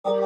Welcome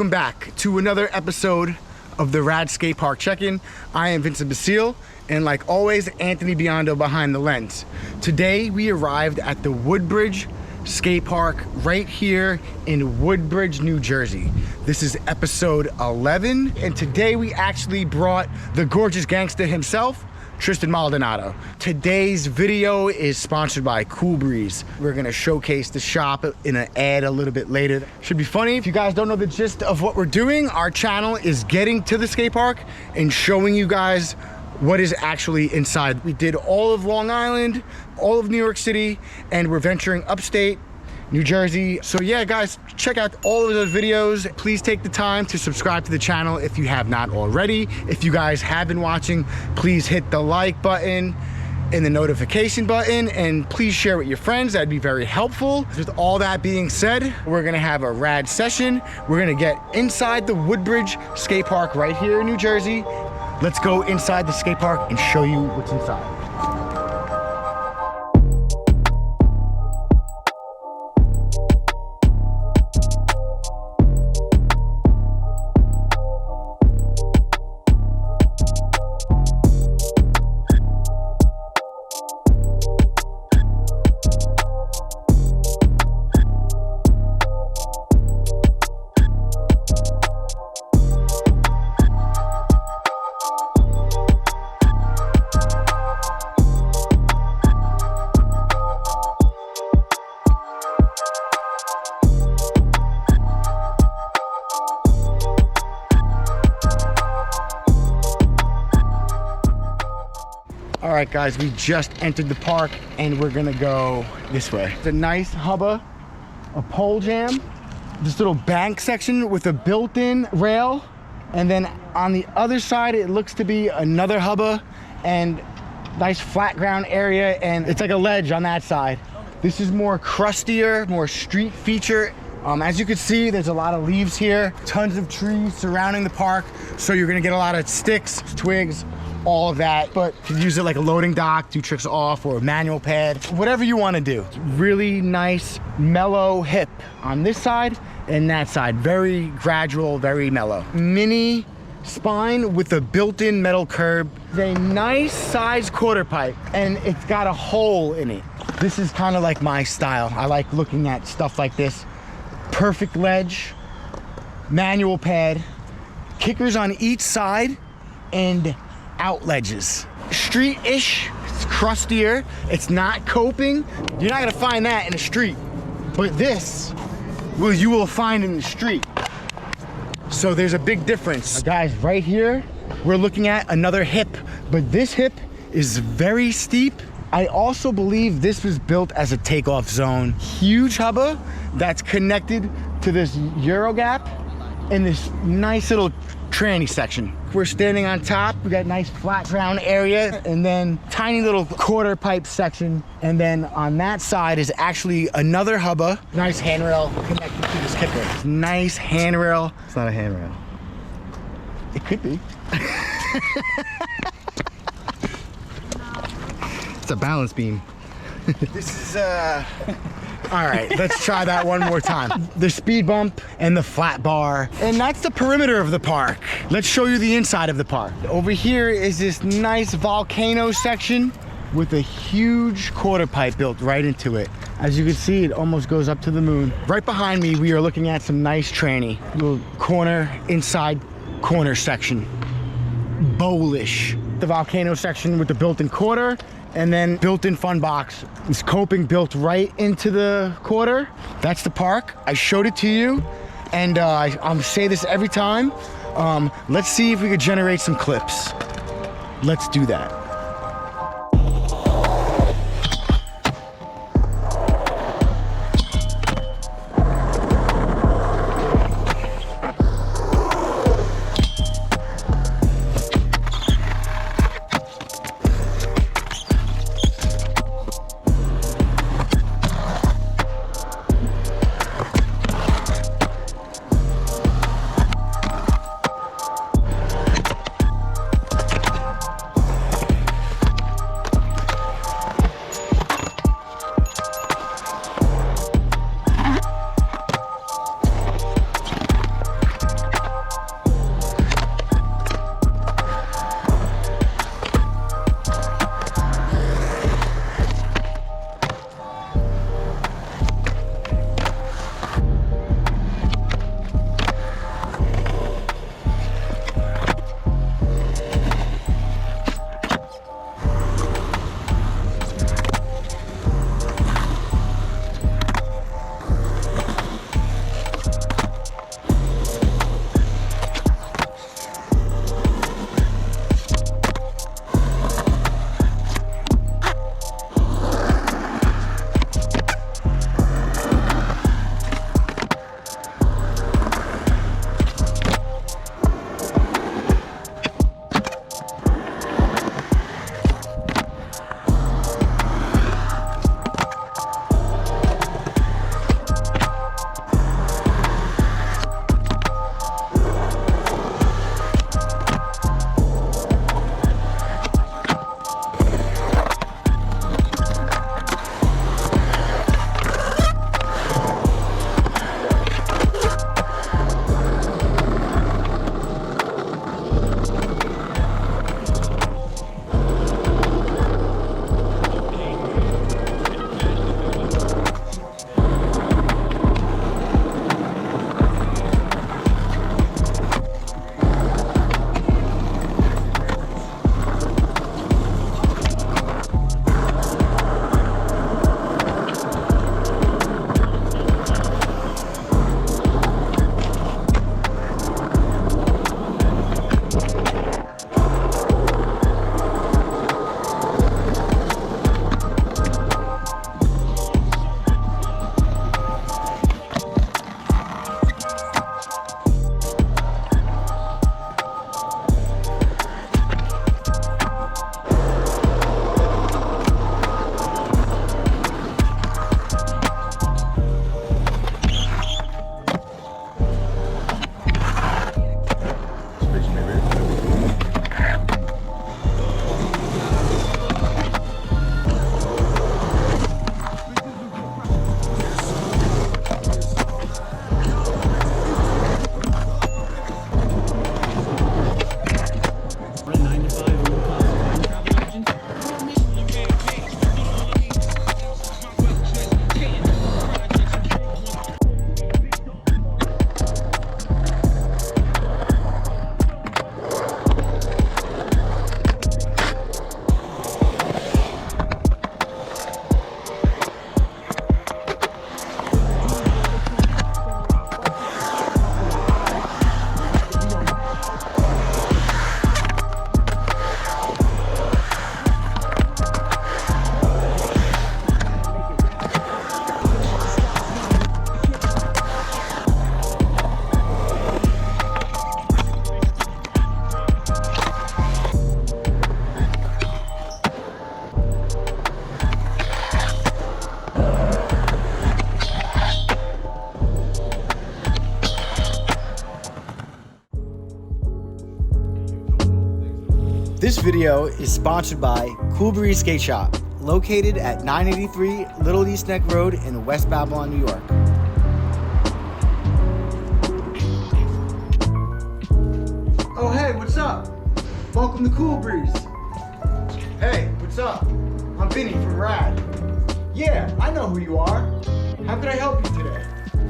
back to another episode of the R.A.D Skate Park Check-In. I am Vincent Basile, and like always, Anthony Biondo behind the lens. Today we arrived at the Woodbridge Skate Park right here in Woodbridge, New Jersey. This is episode 11, and today we actually brought the gorgeous gangster himself, TRISTEN Maldonado. Today's video is sponsored by Cool Breeze. We're gonna showcase the shop in an ad a little bit later. Should be funny. If you guys don't know the gist of what we're doing, our channel is getting to the skate park and showing you guys what is actually inside. We did all of Long Island, all of New York City, and we're venturing upstate New Jersey. So yeah, guys, check out all of those videos. Please take the time to subscribe to the channel if you have not already. If you guys have been watching, please hit the like button and the notification button, and please share with your friends. That'd be very helpful. With all that being said, we're gonna have a rad session. We're gonna get inside the Woodbridge Skate Park right here in New Jersey. Let's go inside the skate park and show you what's inside. All right, guys, we just entered the park and we're gonna go this way. It's a nice hubba, a pole jam, this little bank section with a built-in rail, and then on the other side it looks to be another hubba and nice flat ground area, and it's like a ledge on that side. This is more crustier, more street feature. As you can see, there's a lot of leaves here, tons of trees surrounding the park, so you're gonna get a lot of sticks, twigs, all of that, but you can use it like a loading dock, do tricks off, or a manual pad, whatever you want to do. It's really nice, mellow hip on this side and that side. Very gradual, very mellow. Mini spine with a built-in metal curb. It's a nice size quarter pipe, and it's got a hole in it. This is kind of like my style. I like looking at stuff like this. Perfect ledge, manual pad, kickers on each side, and out ledges. Street-ish, it's crustier, it's not coping. You're not gonna find that in the street, but this, well, you will find in the street. So there's a big difference. Guys, right here, we're looking at another hip, but this hip is very steep. I also believe this was built as a takeoff zone. Huge hubba that's connected to this Euro gap in this nice little tranny section. We're standing on top. We got nice flat ground area, and then tiny little quarter pipe section. And then on that side is actually another hubba. Nice handrail connected to this kipper. Nice handrail. It's not a handrail. It could be. It's a balance beam. This is all right, let's try that one more time. The speed bump and the flat bar. And that's the perimeter of the park. Let's show you the inside of the park. Over here is this nice volcano section with a huge quarter pipe built right into it. As you can see, it almost goes up to the moon. Right behind me, we are looking at some nice tranny. Little corner, inside corner section. Bowlish. The volcano section with the built-in quarter, and then built-in fun box. This coping built right into the quarter. That's the park. I showed it to you, and I'm say this every time. Let's see if we could generate some clips. Let's do that. video is sponsored by Cool Breeze Skate Shop, located at 983 Little East Neck Road in West Babylon, New York. Oh, hey, what's up? Welcome to Cool Breeze. Hey, what's up? I'm Vinny from R.A.D. Yeah, I know who you are. How can I help you today?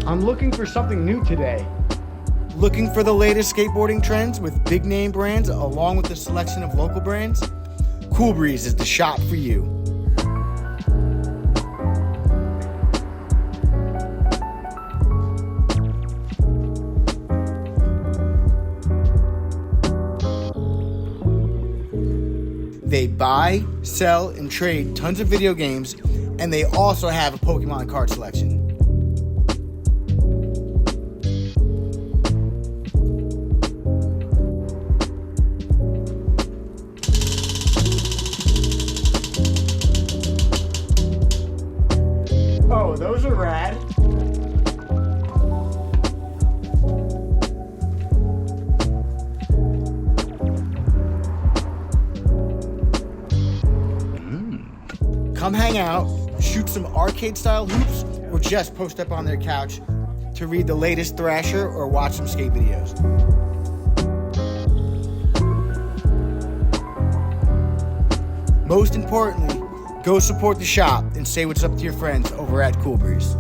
I'm looking for something new today. Looking for the latest skateboarding trends with big name brands along with a selection of local brands? Cool Breeze is the shop for you. They buy, sell, and trade tons of video games, and they also have a Pokemon card selection. Oh, those are rad. Come hang out, shoot some arcade-style hoops, or just post up on their couch to read the latest Thrasher or watch some skate videos. Most importantly, go support the shop and say what's up to your friends over at Cool Breeze.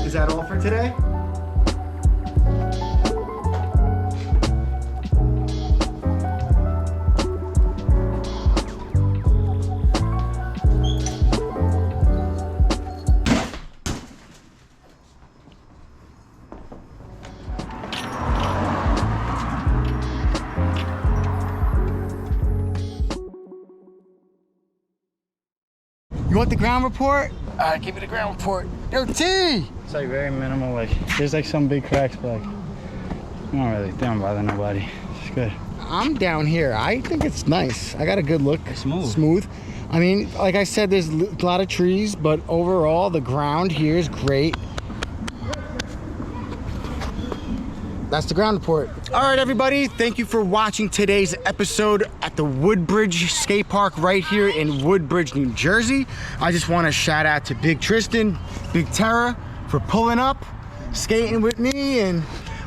Is that all for today? You want the ground report? All right, give me the ground report. Yo, T! It's like very minimal, like there's like some big cracks, but like they don't bother nobody. It's good. I'm down here. I think it's nice. I got a good look. It's smooth. Smooth. I mean, like I said, there's a lot of trees, but overall the ground here is great. That's the ground report. All right, everybody, thank you for watching today's episode at the Woodbridge skate park right here in Woodbridge, New Jersey. I just want to shout out to Big Tristan, Big Tara for pulling up, skating with me, and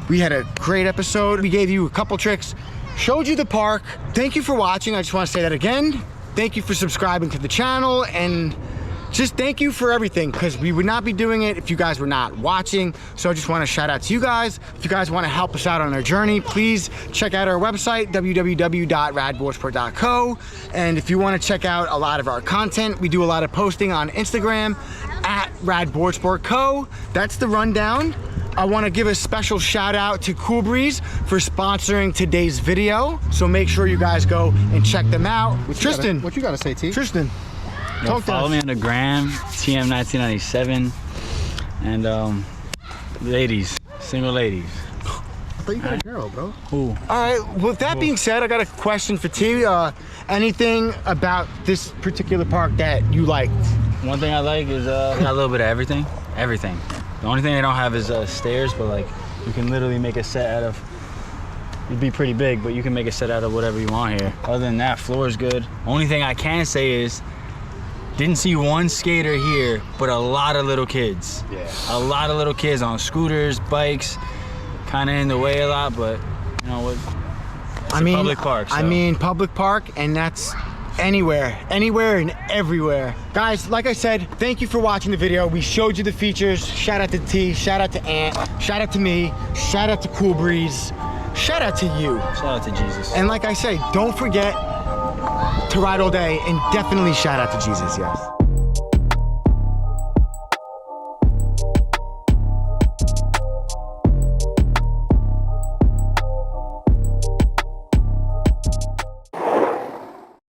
we had a great episode. We gave you a couple tricks, showed you the park. Thank you for watching. I just want to say that again. Thank you for subscribing to the channel, and just thank you for everything, because we would not be doing it if you guys were not watching. So I just want to shout out to you guys. If you guys want to help us out on our journey, please check out our website, www.radboardsport.co. And if you want to check out a lot of our content, we do a lot of posting on Instagram at radboardsportco. That's the rundown. I want to give a special shout out to Cool Breeze for sponsoring today's video. So make sure you guys go and check them out. Tristan. What you gotta say, T? Tristan. Yo, follow me on the gram, TM1997, and ladies, single ladies. I thought you got a girl, bro. Who? All right, with that being said, I got a question for T. Anything about this particular park that you liked? One thing I like is got a little bit of everything. Everything. The only thing they don't have is stairs, but like you can literally make a set out of. It'd be pretty big, but you can make a set out of whatever you want here. Other than that, floor is good. Only thing I can say is, didn't see one skater here, but a lot of little kids. Yeah. A lot of little kids on scooters, bikes, kind of in the way a lot, but you know what? It's a public park. So. I mean, public park, and that's anywhere and everywhere. Guys, like I said, thank you for watching the video. We showed you the features. Shout out to T, shout out to Ant, shout out to me, shout out to Cool Breeze, shout out to you. Shout out to Jesus. And like I say, don't forget to ride all day, and definitely shout out to Jesus, yes.